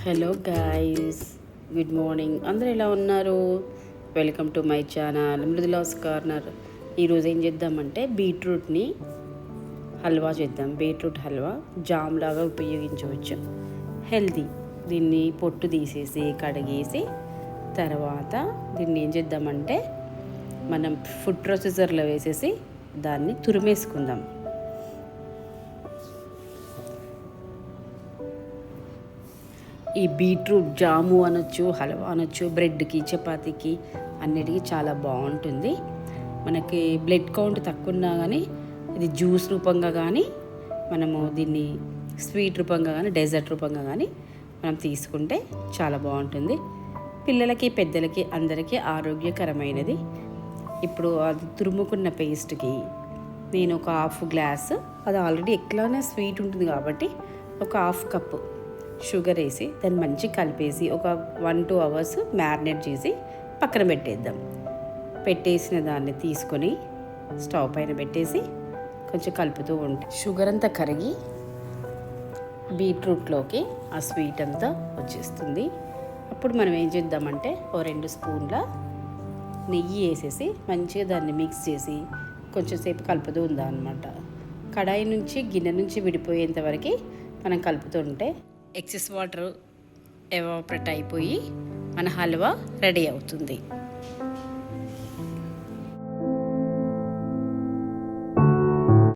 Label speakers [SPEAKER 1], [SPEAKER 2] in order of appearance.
[SPEAKER 1] Hello guys, good morning. అందరూ ఎలా ఉన్నారు? Welcome to my channel Mridula's corner. ఈరోజు ఏం చేద్దామంటే బీట్రూట్ని హల్వా చేద్దాం. బీట్రూట్ హల్వా జామ్ లాగా ఉపయోగించవచ్చు, హెల్తీ. దీన్ని పొట్టు తీసేసి కడిగేసి తర్వాత దీన్ని ఏం చేద్దామంటే మనం ఫుడ్ ప్రాసెసర్లో వేసేసి దాన్ని తురిమేసుకుందాం. ఈ బీట్రూట్ జాము అనొచ్చు, హల్వా అనొచ్చు, బ్రెడ్కి, చపాతీకి అన్నిటికీ చాలా బాగుంటుంది. మనకి బ్లడ్ కౌంట్ తక్కువ ఉన్నా కానీ ఇది జ్యూస్ రూపంగా కానీ మనము దీన్ని స్వీట్ రూపంగా కానీ డెజర్ట్ రూపంగా కానీ మనం తీసుకుంటే చాలా బాగుంటుంది. పిల్లలకి పెద్దలకి అందరికీ ఆరోగ్యకరమైనది. ఇప్పుడు అది తురుముకున్న పేస్ట్కి నేను ఒక హాఫ్ గ్లాస్, అది ఆల్రెడీ ఎట్లానే స్వీట్ ఉంటుంది కాబట్టి ఒక హాఫ్ కప్పు షుగర్ వేసి దాన్ని మంచిగా కలిపేసి ఒక 1-2 అవర్స్ మ్యారినేట్ చేసి పక్కన పెట్టేద్దాం. పెట్టేసిన దాన్ని తీసుకొని స్టవ్ పైన పెట్టేసి కొంచెం కలుపుతూ ఉంటే షుగర్ అంతా కరిగి బీట్రూట్లోకి ఆ స్వీట్ అంతా వచ్చేస్తుంది. అప్పుడు మనం ఏం చేద్దామంటే 2 స్పూన్ల నెయ్యి వేసేసి మంచిగా దాన్ని మిక్స్ చేసి కొంచెం సేపు కలుపుతూ ఉందాం అన్నమాట. కడాయి నుంచి గిన్నె నుంచి విడిపోయేంత వరకు మనం కలుపుతూ ఉంటే ఎక్సెస్ వాటర్ ఎవాపరేట్ అయిపోయి మన హల్వా రెడీ అవుతుంది.